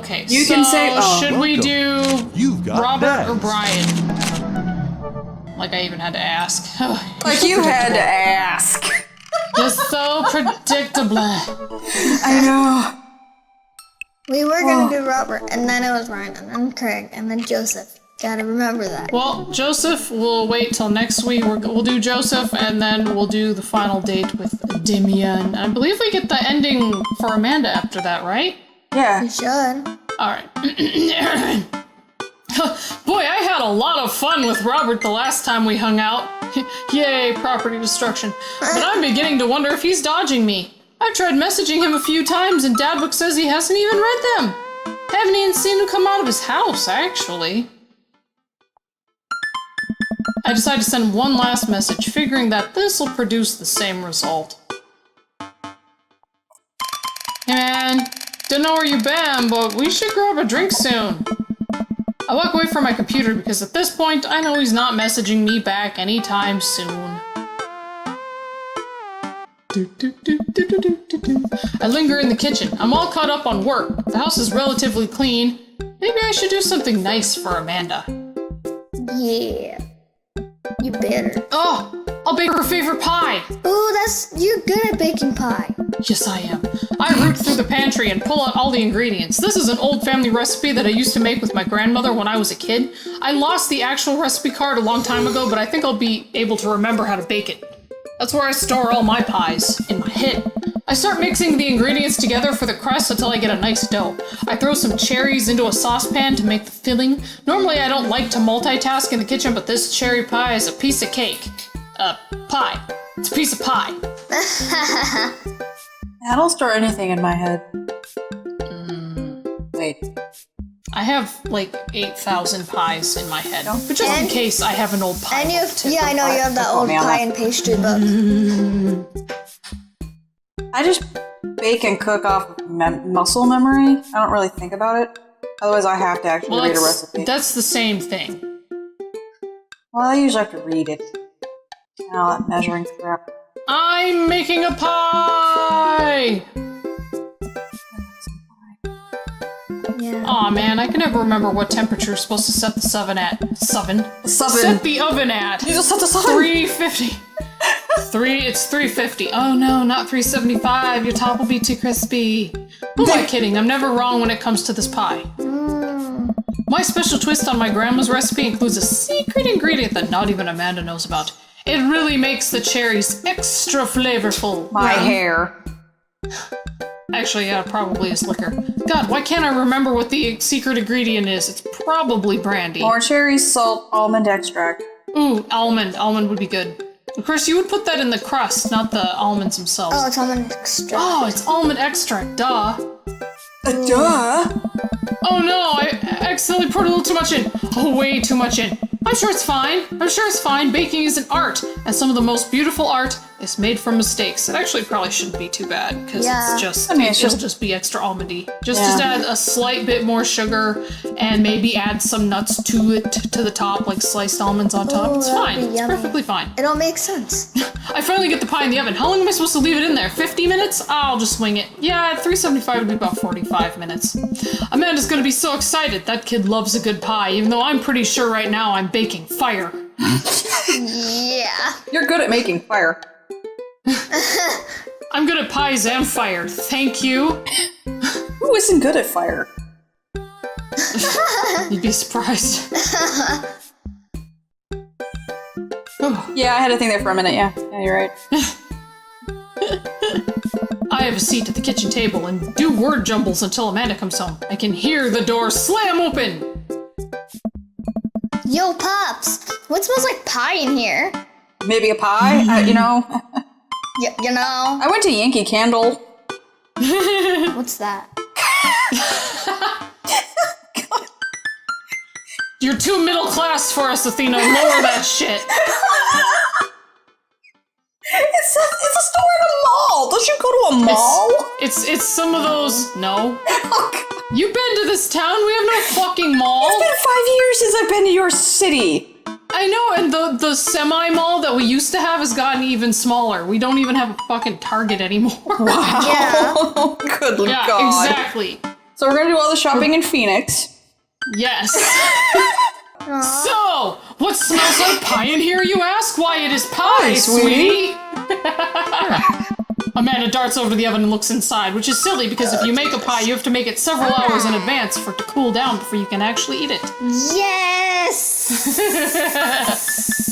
Okay, You can say, should we do Robert bags. or Brian? Like I even had to ask. Like you had to ask. You're so predictable. I know. We were gonna do Robert, and then it was Ryan, and then Craig, and then Joseph. Gotta remember that. Well, Joseph, we'll wait till next week. We'll do Joseph, and then we'll do the final date with Damian. I believe we get the ending for Amanda after that, right? Yeah. We should. Alright. Boy, I had a lot of fun with Robert the last time we hung out. Yay, property destruction. But I'm beginning to wonder if he's dodging me. I've tried messaging him a few times, and Dadbook says he hasn't even read them. Haven't even seen him come out of his house, actually. I decided to send one last message, figuring that this will produce the same result. Hey man, don't know where you've been, but we should grab a drink soon. I walk away from my computer because at this point, I know he's not messaging me back anytime soon. I linger in the kitchen. I'm all caught up on work. The house is relatively clean. Maybe I should do something nice for Amanda. Yeah. You better. Oh, I'll bake her favorite pie. Oh, you're good at baking pie. Yes, I am. I root through the pantry and pull out all the ingredients. This is an old family recipe that I used to make with my grandmother when I was a kid. I lost the actual recipe card a long time ago, but I think I'll be able to remember how to bake it. That's where I store all my pies, in my head. I start mixing the ingredients together for the crust until I get a nice dough. I throw some cherries into a saucepan to make the filling. Normally I don't like to multitask in the kitchen, but this cherry pie is a piece of cake. Pie. It's a piece of pie. I don't store anything in my head. Wait. I have like 8,000 pies in my head, but just in case I have an old pie. And I know you have that old pie and pastry book. I just bake and cook off muscle memory. I don't really think about it. Otherwise, I have to actually read a recipe. That's the same thing. Well, I usually have to read it. And all that measuring crap. I'm making a pie! Yeah. Aw man, I can never remember what temperature you're supposed to set the oven at. Set the oven at! You just set the oven! 350. It's 350. Oh no, not 375. Your top will be too crispy. Who am I kidding? I'm never wrong when it comes to this pie. My special twist on my grandma's recipe includes a secret ingredient that not even Amanda knows about. It really makes the cherries extra flavorful. My hair. Actually, yeah, it probably is liquor. God, why can't I remember what the secret ingredient is? It's probably brandy. More cherries, salt, almond extract. Ooh, almond. Almond would be good. Of course, you would put that in the crust, not the almonds themselves. Oh, it's almond extract. Oh, it's almond extract, duh. Duh? Oh no, I accidentally poured a little too much in. Oh, way too much in. I'm sure it's fine. Baking is an art, and some of the most beautiful art is made from mistakes. It actually probably shouldn't be too bad, because it's just, it'll just be extra almondy. Just add a slight bit more sugar, and maybe add some nuts to it, to the top, like sliced almonds on top. It's fine. It's perfectly fine. It all makes sense. I finally get the pie in the oven. How long am I supposed to leave it in there? 50 minutes? I'll just wing it. Yeah, 375 would be about 45 minutes. Amanda's gonna be so excited. That kid loves a good pie, even though I'm pretty sure right now I'm baking fire. Yeah. You're good at making fire. I'm good at pies and fire. Thank you. Who isn't good at fire? You'd be surprised. Yeah, I had to think there for a minute, yeah. Yeah, you're right. I have a seat at the kitchen table and do word jumbles until Amanda comes home. I can hear the door slam open. Yo, Pops. What smells like pie in here? Maybe a pie? You know? You know? I went to Yankee Candle. What's that? You're too middle class for us, Athena. Lower that shit. It's a store in a mall. Don't you go to a mall? It's some of those. No. Oh, God. You've been to this town? We have no fucking mall. It's been 5 years since I've been to your city. I know, and the semi-mall that we used to have has gotten even smaller. We don't even have a fucking Target anymore. Wow. Yeah. Good Yeah, God. exactly. So we're gonna do all the shopping in Phoenix. Yes. So, what smells like pie in here, you ask? Why, it is pie, sweetie. Amanda darts over to the oven and looks inside, which is silly because if you make a pie, you have to make it several hours in advance for it to cool down before you can actually eat it. Yes!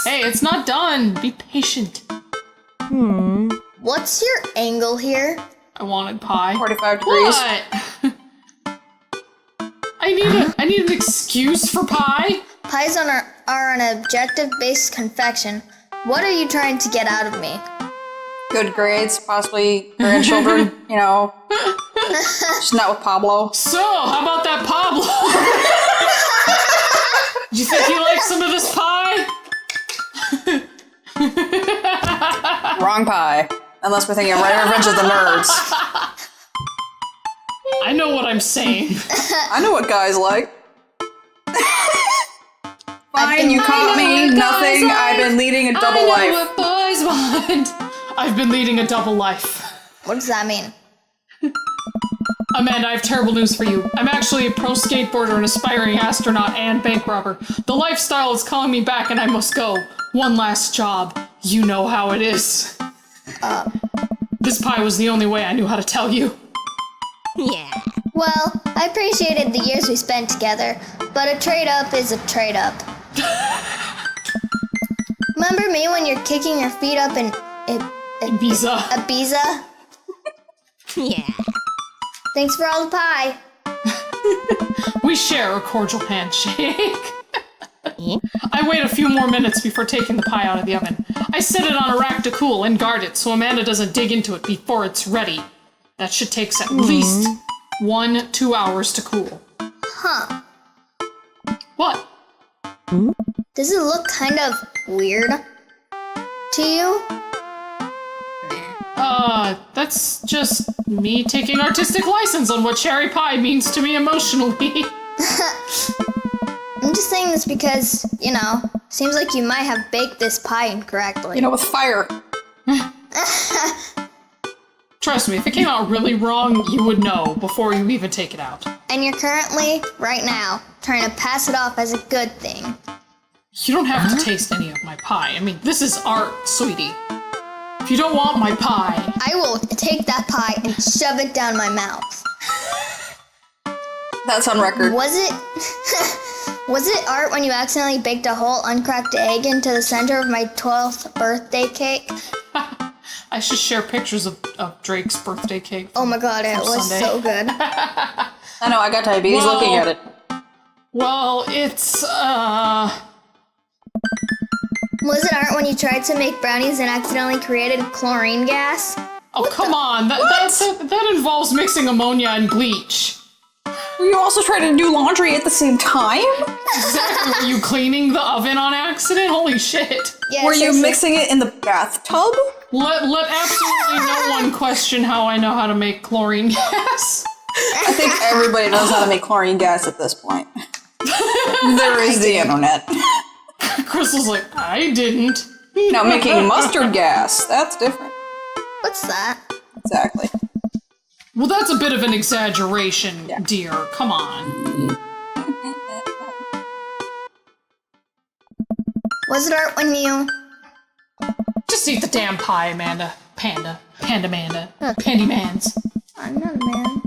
Hey, it's not done. Be patient. What's your angle here? I wanted pie. 45 degrees. What? I need an excuse for pie. Pies are an objective-based confection. What are you trying to get out of me? Good grades, possibly grandchildren, you know. Just not with Pablo. So, how about that Pablo? Do you think he likes some of this pie? Wrong pie. Unless we're thinking Red Revenge of the Nerds. I know what I'm saying. I know what guys like. Fine, you caught me. Nothing. I've been leading a double life. I know what boys want. I've been leading a double life. What does that mean? Amanda, I have terrible news for you. I'm actually a pro skateboarder, an aspiring astronaut, and bank robber. The lifestyle is calling me back and I must go. One last job. You know how it is. This pie was the only way I knew how to tell you. Yeah. Well, I appreciated the years we spent together, but a trade-up is a trade-up. Remember me when you're kicking your feet up in Ibiza. Ibiza? Yeah. Thanks for all the pie. We share a cordial handshake. I wait a few more minutes before taking the pie out of the oven. I set it on a rack to cool and guard it so Amanda doesn't dig into it before it's ready. That should take at least 1-2 hours to cool. Huh. What? Does it look kind of weird to you? That's just me taking artistic license on what cherry pie means to me emotionally. I'm just saying this because, you know, seems like you might have baked this pie incorrectly. You know, with fire. Trust me, if it came out really wrong, you would know before you even take it out. And you're currently, right now, trying to pass it off as a good thing. You don't have to taste any of my pie. I mean, this is art, sweetie. If you don't want my pie... I will take that pie and shove it down my mouth. That's on record. Was it... Was it art when you accidentally baked a whole uncracked egg into the center of my 12th birthday cake? I should share pictures of Drake's birthday cake. Oh my god, it was Sunday. so good. I know, I got diabetes looking at it. Well, it's, Was it art when you tried to make brownies and accidentally created chlorine gas? Oh, come on. That involves mixing ammonia and bleach. Were you also trying to do laundry at the same time? Exactly. Were you cleaning the oven on accident? Holy shit. Yes, Were you mixing it in the bathtub? Let absolutely no one question how I know how to make chlorine gas. I think everybody knows how to make chlorine gas at this point. There is the internet. Crystal's like, I didn't. Now making mustard gas, that's different. What's that? Exactly. Well, that's a bit of an exaggeration, dear. Come on. Was it art when you... Just eat the damn pie, Amanda. Panda-manda. Pandymans. I'm not a man.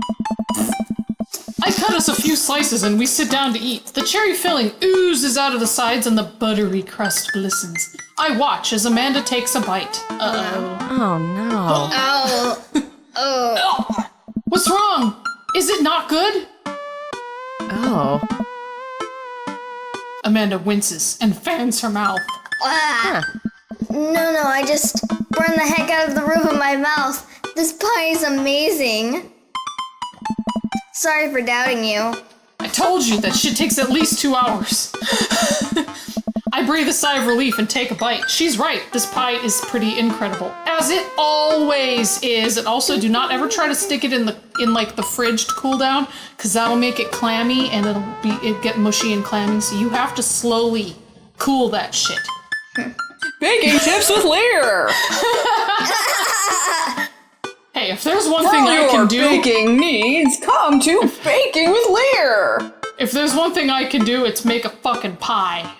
I cut us a few slices and we sit down to eat. The cherry filling oozes out of the sides and the buttery crust glistens. I watch as Amanda takes a bite. Uh-oh. Oh, no. Oh. What's wrong? Is it not good? Oh. Amanda winces and fans her mouth. Ah. No, I just burned the heck out of the roof of my mouth. This pie is amazing. Sorry for doubting you. I told you that shit takes at least 2 hours. I breathe a sigh of relief and take a bite. She's right, this pie is pretty incredible. As it always is. And also, do not ever try to stick it in the fridge to cool down, because that'll make it clammy and it'll get mushy and clammy. So you have to slowly cool that shit. Baking tips with Lear! Hey, Hey, if there's one thing I can do... baking needs, come to Baking with Lear! If there's one thing I can do, it's make a fucking pie.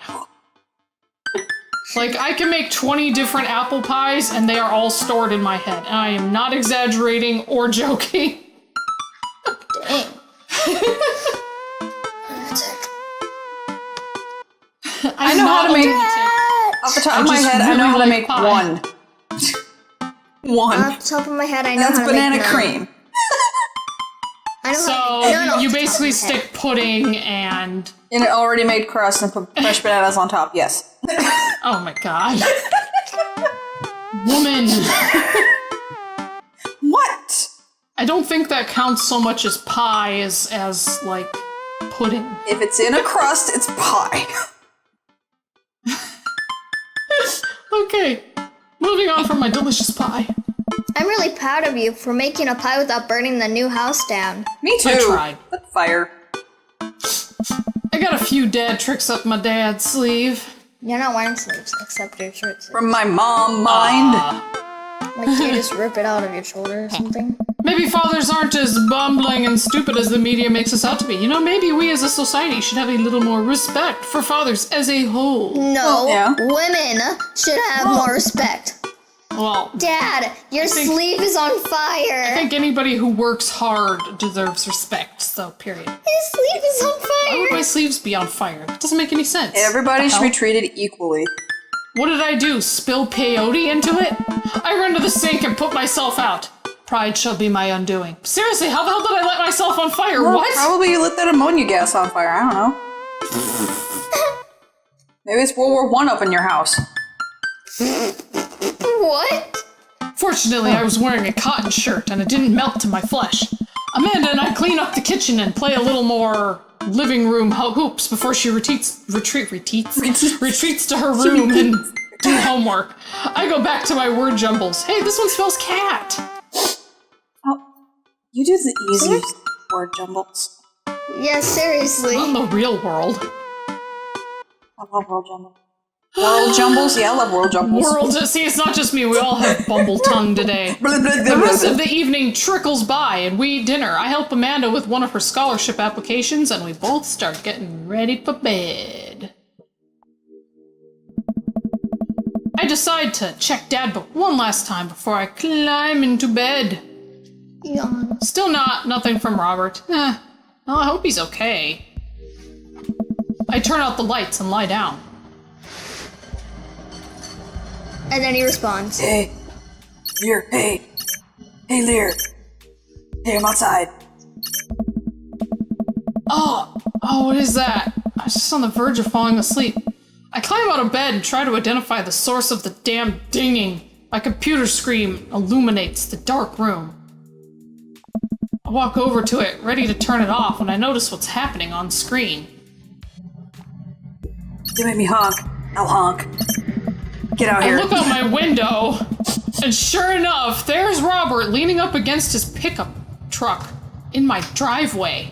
Like, I can make 20 different apple pies, and they are all stored in my head. And I am not exaggerating or joking. Dang. I know how to make- Lunatic. Off the top I of my just head, I know really how to like make pie. one. One. Off the top of my head, I know That's how to banana make none. cream. I know So, how to make you off the top basically of my head. stick pudding and... In an already made crust and put fresh bananas on top, yes. Oh my god. Woman! What? I don't think that counts so much as pie as like, pudding. If it's in a crust, it's pie. Okay, moving on from my delicious pie. I'm really proud of you for making a pie without burning the new house down. Me too. I tried. But fire. I got a few dad tricks up my dad's sleeve. You're not wearing sleeves, except your shirt sleeves. From my mom mind. Like you just rip it out of your shoulder or something. Maybe fathers aren't as bumbling and stupid as the media makes us out to be. You know, maybe we as a society should have a little more respect for fathers as a whole. No, yeah. women should have more respect. Well, Dad, your think- sleeve is on fire. I think anybody who works hard deserves respect, so period. His sleeve is on Why would fire. my sleeves be on fire? That doesn't make any sense. Everybody should be Hell? treated equally. What did I do? Spill peyote into it? I run to the sink and put myself out. Pride shall be my undoing. Seriously, how the hell did I let myself on fire? Well, What? Probably you lit that ammonia gas on fire. I don't know. Maybe it's World War I up in your house. What? Fortunately, I was wearing a cotton shirt and it didn't melt to my flesh. Amanda and I clean up the kitchen and play a little more living room hoops before she retreats to her room and do homework. I go back to my word jumbles. Hey, this one spells cat. Oh, you do the easiest word jumbles. Yeah, seriously. Not in the real world. I love world jumbles. World jumbles? Yeah, I love world jumbles. See, it's not just me. We all have bumble tongue today. The rest of the evening trickles by and we eat dinner. I help Amanda with one of her scholarship applications and we both start getting ready for bed. I decide to check Dad Book one last time before I climb into bed. Yawn. Still nothing from Robert. Well, I hope he's okay. I turn out the lights and lie down. And then he responds. Hey, Lear, hey. Hey, Lear. Hey, I'm outside. Oh, what is that? I was just on the verge of falling asleep. I climb out of bed and try to identify the source of the damn dinging. My computer screen illuminates the dark room. I walk over to it, ready to turn it off, when I notice what's happening on screen. You made me honk. I'll honk. Get out I here. look out my window, and sure enough, there's Robert leaning up against his pickup truck in my driveway.